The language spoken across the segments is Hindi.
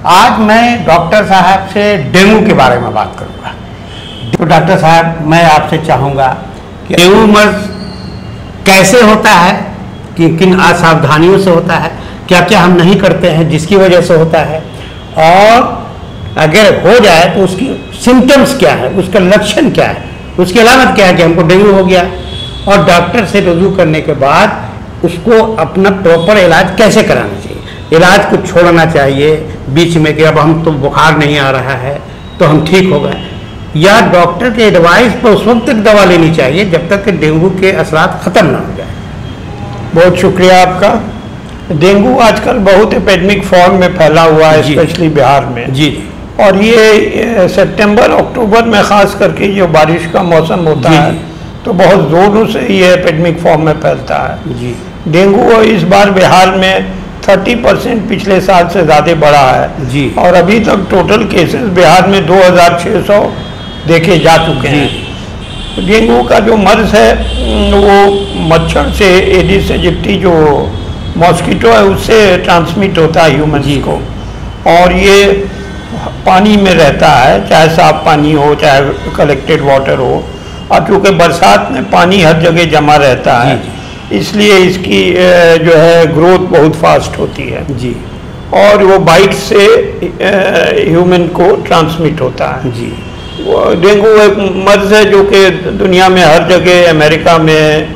आज मैं डॉक्टर साहब से डेंगू के बारे में बात करूंगा। तो डॉक्टर साहब, मैं आपसे चाहूँगा कि डेंगू मर्ज कैसे होता है, कि किन असावधानियों से होता है, क्या क्या हम नहीं करते हैं जिसकी वजह से होता है, और अगर हो जाए तो उसकी सिम्टम्स क्या है, उसका लक्षण क्या है, उसकी अलामत क्या है कि हमको डेंगू हो गया, और डॉक्टर से रुजू करने के बाद उसको अपना प्रॉपर इलाज कैसे कराना चाहिए। इलाज को छोड़ना चाहिए बीच में कि अब हम तो बुखार नहीं आ रहा है तो हम ठीक हो गए, या डॉक्टर के एडवाइस पर उस वक्त तक दवा लेनी चाहिए जब तक कि डेंगू के असरात ख़त्म ना हो जाए। बहुत शुक्रिया आपका। डेंगू आजकल बहुत एपिडेमिक फॉर्म में फैला हुआ है, स्पेशली बिहार में। जी। और ये सितंबर अक्टूबर में ख़ास करके जो बारिश का मौसम होता है तो बहुत ज़ोरों से ये एपिडेमिक फॉर्म में फैलता है। जी। डेंगू इस बार बिहार में 30% पिछले साल से ज़्यादा बढ़ा है। जी। और अभी तक टोटल केसेस बिहार में 2600 देखे जा चुके हैं। डेंगू का जो मर्ज है वो मच्छर से, एडिस एजिप्टी जो मॉस्किटो है उससे ट्रांसमिट होता है ह्यूमन्स को, और ये पानी में रहता है, चाहे साफ पानी हो चाहे कलेक्टेड वाटर हो। और चूँकि बरसात में पानी हर जगह जमा रहता है इसलिए इसकी जो है ग्रोथ बहुत फास्ट होती है। जी। और वो बाइट से ह्यूमन को ट्रांसमिट होता है। जी। डेंगू एक मर्ज है जो कि दुनिया में हर जगह, अमेरिका में,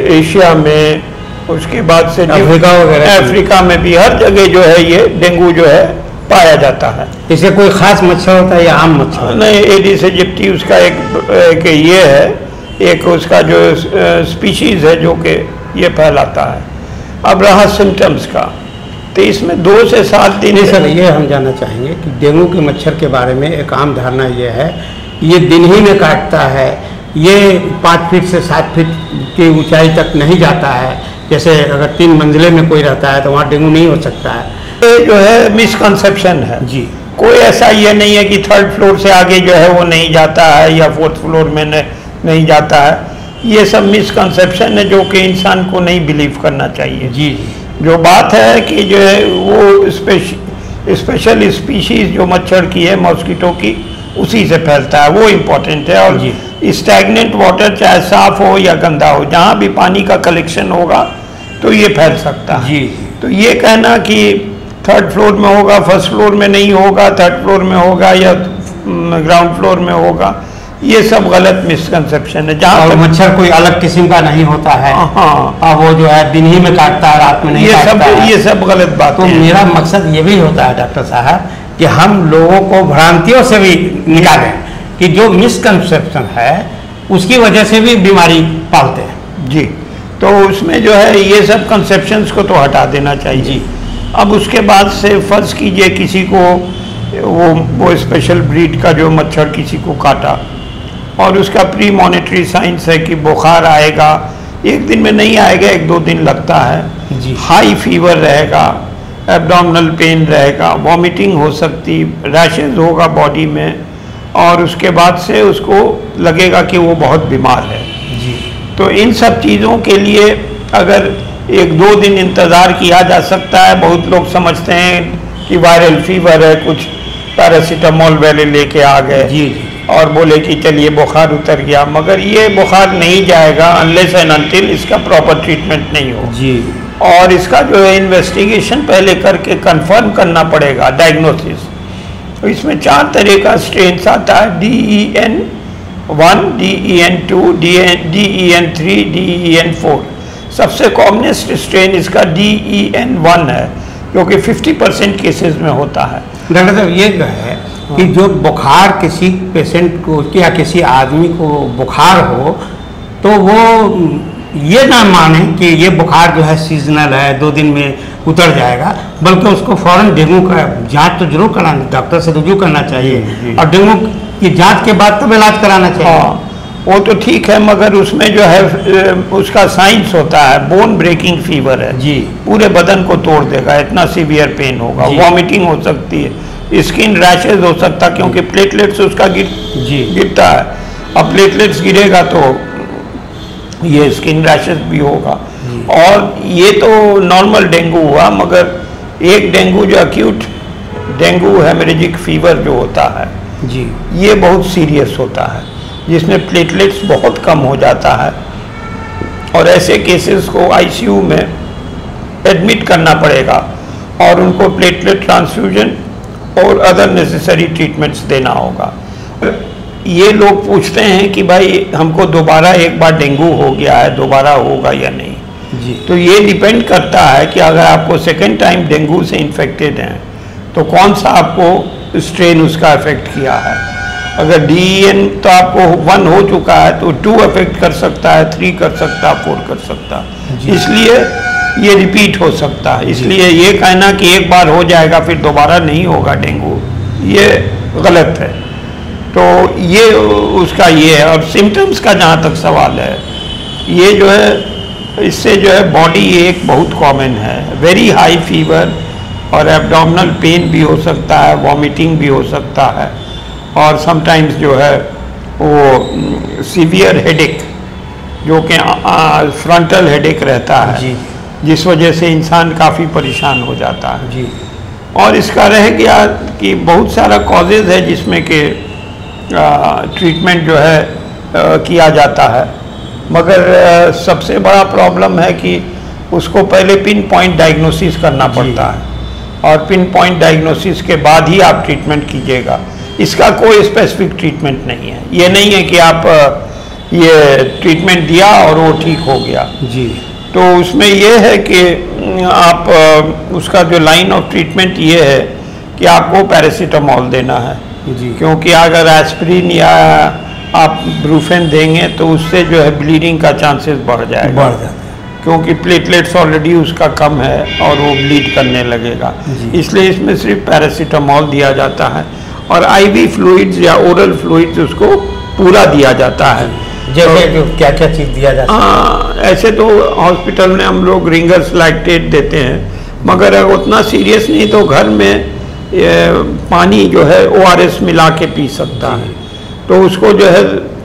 एशिया में, उसके बाद से अफ्रीका वगैरह, अफ्रीका में भी हर जगह जो है ये डेंगू जो है पाया जाता है। इसे कोई खास मच्छर होता है या आम मच्छर? नहीं, एडिस एजिप्टी उसका एक ये है, एक उसका जो स्पीशीज़ है जो कि ये फैलाता है। अब रहा सिम्टम्स का, तो इसमें 2 से 7 दिन। नहीं सर, ये हम जानना चाहेंगे कि डेंगू के मच्छर के बारे में एक आम धारणा ये है, ये दिन ही में काटता है, ये 5 फीट से 7 फीट की ऊंचाई तक नहीं जाता है, जैसे अगर 3 मंजिले में कोई रहता है तो वहाँ डेंगू नहीं हो सकता है। ये जो है मिसकंसेप्शन है। जी। कोई ऐसा ये नहीं है कि 3rd फ्लोर से आगे जो है वो नहीं जाता है या 4th फ्लोर में नहीं जाता है। ये सब मिसकंसेप्शन है जो कि इंसान को नहीं बिलीव करना चाहिए। जी। जो बात है कि जो है वो स्पेशल स्पीशीज़ जो मच्छर की है, मॉस्किटो की, उसी से फैलता है, वो इम्पोर्टेंट है। और स्टैग्नेंट वाटर चाहे साफ हो या गंदा हो, जहाँ भी पानी का कलेक्शन होगा तो ये फैल सकता है। जी। तो ये कहना कि 3rd फ्लोर में होगा, 1st फ्लोर में नहीं होगा, 3rd फ्लोर में होगा या ग्राउंड फ्लोर में होगा, ये सब गलत मिसकंसेप्शन है। जहाँ मच्छर कोई अलग किस्म का नहीं होता है। हाँ, वो जो है दिन ही में काटता है, रात में नहीं काटता है। ये सब गलत बात तो है। मेरा मकसद ये भी होता है डॉक्टर साहब कि हम लोगों को भ्रांतियों से भी निकालें कि जो मिसकंसेप्शन है उसकी वजह से भी बीमारी पालते हैं। जी। तो उसमें जो है ये सब कंसेप्शंस को तो हटा देना चाहिए। जी। अब उसके बाद से फर्ज कीजिए किसी को वो स्पेशल ब्रीड का जो मच्छर किसी को काटा और उसका प्री मॉनिटरी साइंस है कि बुखार आएगा, एक दिन में नहीं आएगा, 1-2 दिन लगता है। जी। हाई फीवर रहेगा, एब्डोमिनल पेन रहेगा, वॉमिटिंग हो सकती, रैशेज होगा बॉडी में, और उसके बाद से उसको लगेगा कि वो बहुत बीमार है। जी। तो इन सब चीज़ों के लिए अगर 1-2 दिन इंतज़ार किया जा सकता है। बहुत लोग समझते हैं कि वायरल फीवर है, कुछ पैरासीटामोल वाले लेके आ गए। जी। और बोले कि चलिए बुखार उतर गया, मगर ये बुखार नहीं जाएगा अनलेस एंड अनटिल इसका प्रॉपर ट्रीटमेंट नहीं हो। जी। और इसका जो है इन्वेस्टिगेशन पहले करके कंफर्म करना पड़ेगा, डायग्नोसिस। तो इसमें 4 तरह का स्ट्रेन आता है, DEN1, DEN2, DEN3, DEN4। सबसे कॉमनेस्ट स्ट्रेन इसका DEN1 है जो कि 50% केसेस में होता है। डॉक्टर साहब, ये है कि जो बुखार किसी पेशेंट को या किसी आदमी को बुखार हो तो वो ये ना माने कि ये बुखार जो है सीजनल है, 2 दिन में उतर जाएगा, बल्कि उसको फौरन डेंगू का जांच तो जरूर कराना, डॉक्टर से रुजू करना चाहिए। और डेंगू की जांच के बाद तब इलाज कराना चाहिए। हाँ, वो तो ठीक है, मगर उसमें जो है उसका साइंस होता है, बोन ब्रेकिंग फीवर है। जी। पूरे बदन को तोड़ देगा, इतना सीवियर पेन होगा, वॉमिटिंग हो सकती है, स्किन रैशेज हो सकता है क्योंकि प्लेटलेट्स उसका गिरता है। अब प्लेटलेट्स गिरेगा तो ये स्किन रैशेज भी होगा। और ये तो नॉर्मल डेंगू हुआ, मगर एक डेंगू जो एक्यूट डेंगू हेमरेजिक फीवर जो होता है जी, ये बहुत सीरियस होता है, जिसमें प्लेटलेट्स बहुत कम हो जाता है और ऐसे केसेस को आईसीयू में एडमिट करना पड़ेगा और उनको प्लेटलेट ट्रांसफ्यूजन और अदर नेसेसरी ट्रीटमेंट्स देना होगा। ये लोग पूछते हैं कि भाई हमको दोबारा एक बार डेंगू हो गया है, दोबारा होगा या नहीं जी। तो ये डिपेंड करता है कि अगर आपको सेकेंड टाइम डेंगू से इन्फेक्टेड हैं तो कौन सा आपको स्ट्रेन उसका अफेक्ट किया है। अगर DEN तो आपको 1 हो चुका है तो 2 अफेक्ट कर सकता है, 3 कर सकता है, 4 कर सकता है, इसलिए ये रिपीट हो सकता है। इसलिए ये कहना कि एक बार हो जाएगा फिर दोबारा नहीं होगा डेंगू, ये गलत है। तो ये उसका ये है। और सिम्टम्स का जहाँ तक सवाल है, ये जो है इससे जो है बॉडी एक बहुत कॉमन है, वेरी हाई फीवर और एब्डोमिनल पेन भी हो सकता है, वॉमिटिंग भी हो सकता है और समटाइम्स जो है वो सीवियर हेडेक जो कि फ्रंटल हेडेक रहता है जी, जिस वजह से इंसान काफ़ी परेशान हो जाता है जी। और इसका रह गया कि बहुत सारा कॉजेज़ है जिसमें कि ट्रीटमेंट जो है किया जाता है, मगर सबसे बड़ा प्रॉब्लम है कि उसको पहले पिन पॉइंट डायग्नोसिस करना पड़ता है और पिन पॉइंट डायग्नोसिस के बाद ही आप ट्रीटमेंट कीजिएगा। इसका कोई स्पेसिफिक ट्रीटमेंट नहीं है। ये नहीं है कि आप ये ट्रीटमेंट दिया और वो ठीक हो गया जी। तो उसमें ये है कि आप उसका जो लाइन ऑफ ट्रीटमेंट ये है कि आपको पैरासीटामोल देना है जी, क्योंकि अगर एस्प्रिन या आप ब्रूफेन देंगे तो उससे जो है ब्लीडिंग का चांसेस बढ़ जाएगा, बढ़ जाता है। क्योंकि प्लेटलेट्स ऑलरेडी उसका कम है और वो ब्लीड करने लगेगा। इसलिए इसमें सिर्फ पैरासीटामोल दिया जाता है और आईवी फ्लूइड्स या ओरल फ्लूइड्स उसको पूरा दिया जाता है। जैसे जो क्या क्या चीज़ दिया जाता है? हाँ, ऐसे तो हॉस्पिटल में हम लोग रिंगर्स लैक्टेट देते हैं, मगर अगर उतना सीरियस नहीं तो घर में पानी जो है ORS मिला के पी सकता है, तो उसको जो है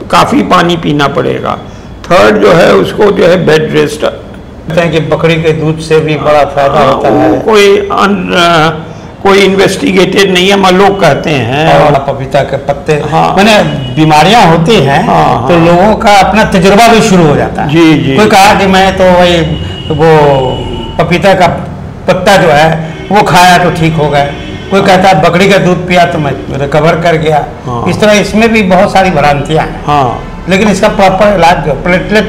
काफ़ी पानी पीना पड़ेगा। थर्ड जो है उसको जो है बेड रेस्ट। कहते हैं कि बकरी के दूध से भी बड़ा फायदा होता है। कोई इन्वेस्टिगेटेड नहीं है, मगर लोग कहते हैं। और पपीता के पत्ते, हाँ, मैंने बीमारियां होती हैं, हाँ, तो हाँ, लोगों का अपना तजुर्बा भी शुरू हो जाता है। जी जी। कोई कहा कि मैं तो वही वो पपीता का पत्ता जो है वो खाया तो ठीक हो गया, कोई कहता है बकरी का दूध पिया तो मैं रिकवर कर गया। हाँ, इस तरह इसमें भी बहुत सारी भ्रांतियां हैं। हाँ, लेकिन इसका प्रॉपर इलाज प्लेटलेट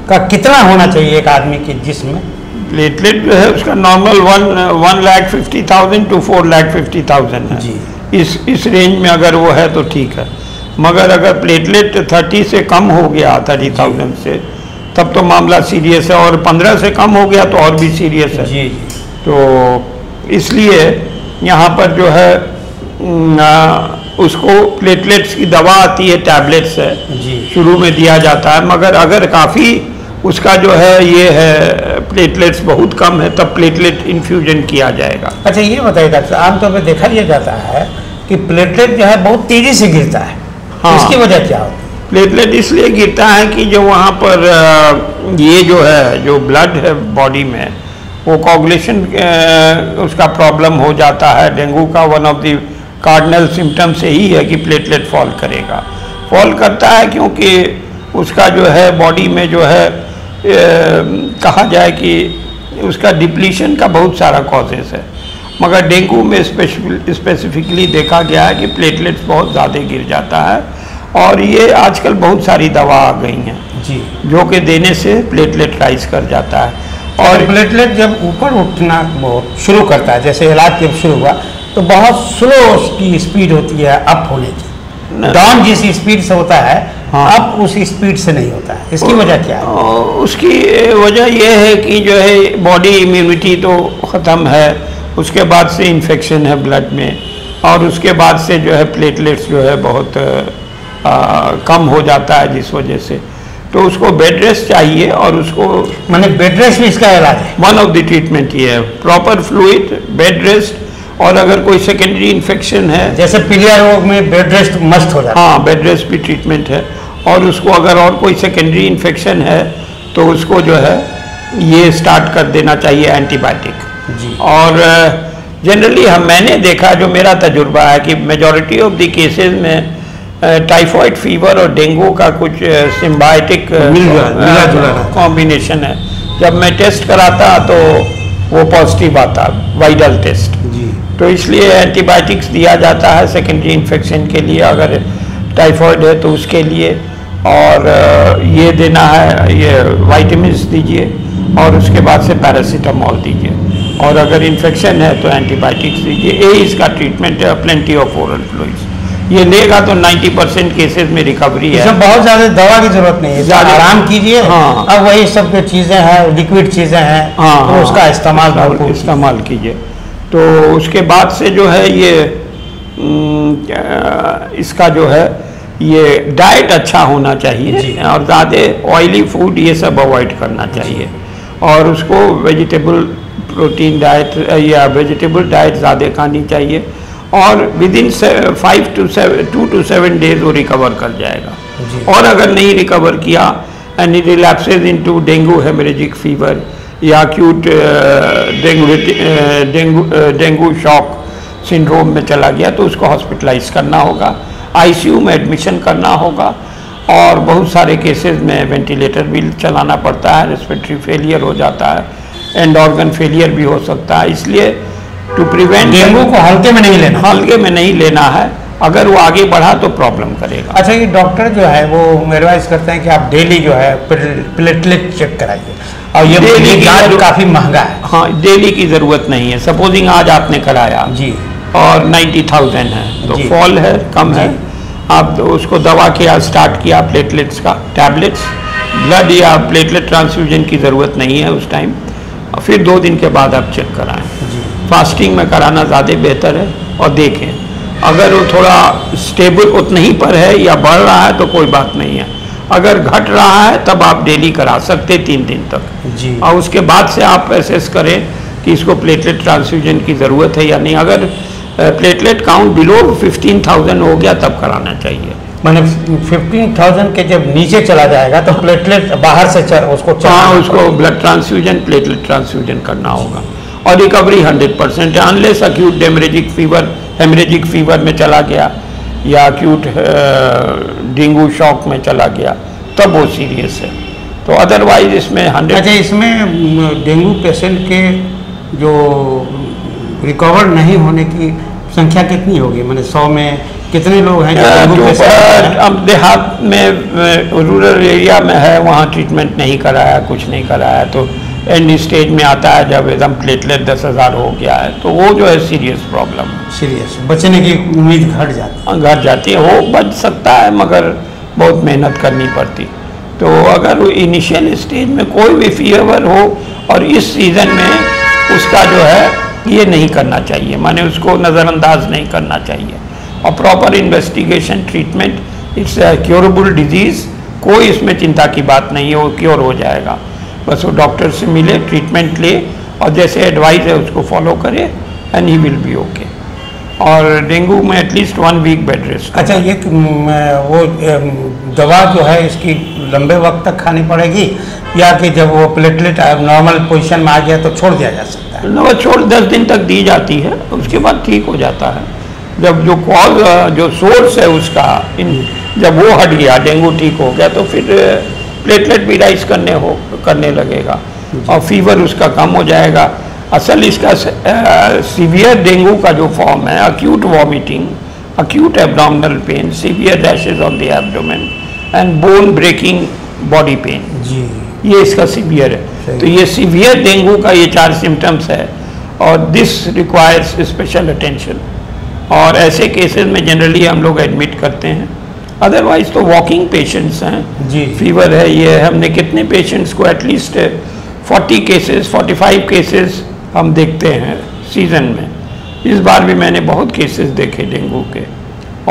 का कितना होना चाहिए एक आदमी के जिस्म में? प्लेटलेट जो है उसका नॉर्मल 1,50,000 to 4,50,000 है जी। इस रेंज में अगर वो है तो ठीक है, मगर अगर प्लेटलेट 30 से कम हो गया 30,000 से तब तो मामला सीरियस है और 15 से कम हो गया तो और भी सीरियस है जी। तो इसलिए यहाँ पर जो है उसको प्लेटलेट्स की दवा आती है, टैबलेट्स है जी, शुरू में दिया जाता है, मगर अगर काफ़ी उसका जो है ये है प्लेटलेट्स बहुत कम है तब प्लेटलेट इन्फ्यूजन किया जाएगा। अच्छा ये बताइए डॉक्टर, आमतौर पर देखा यह जाता है कि प्लेटलेट जो है बहुत तेजी से गिरता है। हाँ, इसकी वजह क्या होती है? प्लेटलेट इसलिए गिरता है कि जो वहाँ पर ये जो है जो ब्लड है बॉडी में वो कोगुलेशन उसका प्रॉब्लम हो जाता है। डेंगू का one of the cardinal symptoms यही है कि प्लेटलेट फॉल करेगा। फॉल करता है क्योंकि उसका जो है बॉडी में जो है कहा जाए कि उसका डिप्लीशन का बहुत सारा कॉजेस है, मगर डेंगू में स्पेसिफिकली देखा गया है कि प्लेटलेट्स बहुत ज़्यादा गिर जाता है और ये आजकल बहुत सारी दवा आ गई हैं जी, जो कि देने से प्लेटलेट राइज कर जाता है। और प्लेटलेट जब ऊपर उठना शुरू करता है, जैसे इलाज जब शुरू हुआ तो बहुत स्लो उसकी स्पीड होती है अप होने की, डाउन जिस स्पीड से होता है हाँ, अप उस स्पीड से नहीं होता है। इसकी वजह क्या है? उसकी वजह यह है कि जो है बॉडी इम्यूनिटी तो ख़त्म है, उसके बाद से इन्फेक्शन है ब्लड में और उसके बाद से जो है प्लेटलेट्स जो है बहुत कम हो जाता है, जिस वजह से तो उसको बेड रेस्ट चाहिए और उसको मैंने बेड रेस्ट भी इसका इलाज है। वन ऑफ द ट्रीटमेंट ये है, प्रॉपर फ्लूइड, बेड रेस्ट, और अगर कोई सेकेंडरी इन्फेक्शन है जैसे पीलिया रोग में बेड रेस्ट मस्ट हो जाता है। हाँ, बेड रेस्ट भी ट्रीटमेंट है। और उसको अगर और कोई सेकेंडरी इन्फेक्शन है तो उसको जो है ये स्टार्ट कर देना चाहिए एंटीबायोटिक जी। और जनरली मैंने देखा, जो मेरा तजुर्बा है, कि मेजॉरिटी ऑफ द केसेस में टाइफॉइड फीवर और डेंगू का कुछ सिम्बायोटिक कॉम्बिनेशन है। जब मैं टेस्ट कराता तो वो पॉजिटिव आता, वाइडल टेस्ट जी। तो इसलिए एंटीबायोटिक्स दिया जाता है सेकेंडरी इन्फेक्शन के लिए, अगर टाइफॉइड है तो उसके लिए, और ये देना है, ये वाइटामिन्स दीजिए और उसके बाद से पैरासीटामोल दीजिए, और अगर इन्फेक्शन है तो एंटीबायोटिक्स दीजिए। यही इसका ट्रीटमेंट है। प्लेंटी ऑफ ओरल फ्लूइड्स ये लेगा तो 90% केसेस में रिकवरी है। इसमें बहुत ज़्यादा दवा की जरूरत नहीं है, ज़्यादा आराम कीजिए। हाँ। अब वही सब जो चीज़ें हैं, लिक्विड चीज़ें हैं, हाँ, तो उसका इस्तेमाल कीजिए। तो उसके बाद से जो है ये इसका जो है ये डाइट अच्छा होना चाहिए, और ज़्यादा ऑयली फूड ये सब अवॉइड करना चाहिए, और उसको वेजिटेबल प्रोटीन डाइट या वेजिटेबल डाइट ज़्यादा खानी चाहिए, और विद इन 2 to 7 डेज वो रिकवर कर जाएगा। और अगर नहीं रिकवर किया and it relapses into dengue haemorrhagic fever या एक्यूट डेंगू शॉक सिंड्रोम में चला गया तो उसको हॉस्पिटलाइज करना होगा, आईसीयू में एडमिशन करना होगा, और बहुत सारे केसेस में वेंटिलेटर भी चलाना पड़ता है, रेस्पिरेटरी फेलियर हो जाता है, एंड ऑर्गन फेलियर भी हो सकता है। इसलिए टू प्रिवेंट डेंगू को हल्के में नहीं लेना, हल्के में नहीं लेना है, अगर वो आगे बढ़ा तो प्रॉब्लम करेगा। अच्छा, ये डॉक्टर जो है वो एडवाइस करते हैं कि आप डेली जो है प्लेटलेट चेक कराइए, और ये डेली जांच काफ़ी महंगा है। हाँ, डेली की ज़रूरत नहीं है। सपोजिंग आज आपने कराया जी और 90,000 है तो फॉल है, कम है, आप उसको दवा के स्टार्ट किया, प्लेटलेट्स का टैबलेट्स, ब्लड या प्लेटलेट ट्रांसफ्यूजन की ज़रूरत नहीं है उस टाइम, फिर 2 दिन के बाद आप चेक कराएं। फास्टिंग में कराना ज़्यादा बेहतर है, और देखें अगर वो थोड़ा स्टेबल उतना ही पर है या बढ़ रहा है तो कोई बात नहीं है, अगर घट रहा है तब आप डेली करा सकते 3 दिन तक जी। और उसके बाद से आप एसेस करें कि इसको प्लेटलेट ट्रांसफ्यूजन की ज़रूरत है या नहीं। अगर प्लेटलेट काउंट बिलो 15,000 हो गया तब कराना चाहिए। मैंने 15,000 के जब नीचे चला जाएगा तो प्लेटलेट बाहर से उसको उसको ब्लड ट्रांसफ्यूजन, प्लेटलेट ट्रांसफ्यूजन करना होगा, और रिकवरी 100% है, अनलेस एक्यूट हेमरेजिक फीवर में चला गया या एक्यूट डेंगू शॉक में चला गया तब वो सीरियस है, तो अदरवाइज इसमें 100। अच्छा, इसमें डेंगू पेशेंट के जो रिकवर नहीं होने की संख्या कितनी होगी? मैंने 100 में कितने लोग हैं अब देहात में, रूरल एरिया में है, वहाँ ट्रीटमेंट नहीं कराया, कुछ नहीं कराया, तो एंड स्टेज में आता है जब एकदम प्लेटलेट 10,000 हो गया है तो वो जो है सीरियस प्रॉब्लम, सीरियस बचने की उम्मीद घट जाती है। वो बच सकता है मगर बहुत मेहनत करनी पड़ती। तो अगर इनिशियल स्टेज में कोई भी फीवर हो और इस सीज़न में उसका जो है ये नहीं करना चाहिए, माने उसको नज़रअंदाज नहीं करना चाहिए, और proper investigation, treatment, it's curable disease, कोई इसमें चिंता की बात नहीं है, वो क्योर हो जाएगा। बस वो डॉक्टर से मिले, ट्रीटमेंट ले, और जैसे एडवाइस है उसको फॉलो करे, and he will be okay. और डेंगू में एटलीस्ट 1 वीक बेड रेस्ट। अच्छा, ये वो दवा जो है इसकी लंबे वक्त तक खानी पड़ेगी, या कि जब वो प्लेटलेट नॉर्मल पोजीशन में आ गया तो छोड़ दिया जा सकता है? वो छोड़ 10 दिन तक दी जाती है, उसके बाद ठीक हो जाता है। जब जो कॉज, जो सोर्स है उसका, जब वो हट गया, डेंगू ठीक हो गया, तो फिर प्लेटलेट भी राइज करने लगेगा और फीवर उसका कम हो जाएगा। असल इसका सीवियर डेंगू का जो फॉर्म है, acute vomiting, acute abdominal pain, severe rashes on the abdomen and bone breaking body pain जी, ये इसका सीवियर है। तो ये सीवियर डेंगू का ये 4 सिम्टम्स है, और दिस रिक्वायर्स स्पेशल अटेंशन, और ऐसे केसेस में जनरली हम लोग एडमिट करते हैं। अदरवाइज तो वॉकिंग पेशेंट्स हैं जी। फीवर है ये, हमने कितने पेशेंट्स को एटलीस्ट 40 केसेस 45 केसेस हम देखते हैं सीज़न में। इस बार भी मैंने बहुत केसेस देखे डेंगू के,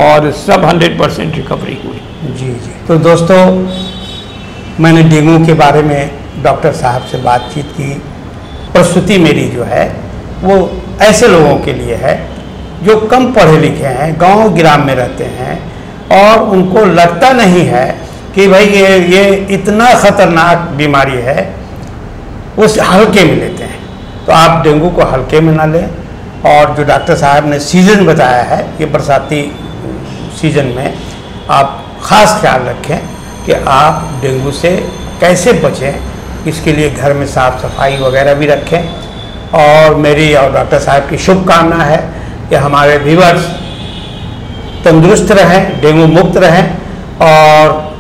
और सब 100% रिकवरी हुई। जी जी। तो दोस्तों, मैंने डेंगू के बारे में डॉक्टर साहब से बातचीत की। प्रस्तुति मेरी जो है वो ऐसे लोगों के लिए है जो कम पढ़े लिखे हैं, गांव ग्राम में रहते हैं, और उनको लगता नहीं है कि भाई ये इतना ख़तरनाक बीमारी है, उस हल्के में लेते हैं। तो आप डेंगू को हल्के में ना लें, और जो डॉक्टर साहब ने सीज़न बताया है, ये बरसाती सीज़न में आप ख़ास ख्याल रखें कि आप डेंगू से कैसे बचें। इसके लिए घर में साफ़ सफाई वगैरह भी रखें। और मेरी और डॉक्टर साहब की शुभकामना है कि हमारे व्यूअर्स तंदुरुस्त रहें, डेंगू मुक्त रहें और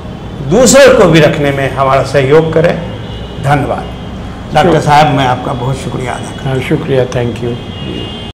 दूसरे को भी रखने में हमारा सहयोग करें। धन्यवाद डॉक्टर साहब, मैं आपका बहुत शुक्रिया अदा करता हूं। शुक्रिया, थैंक यू।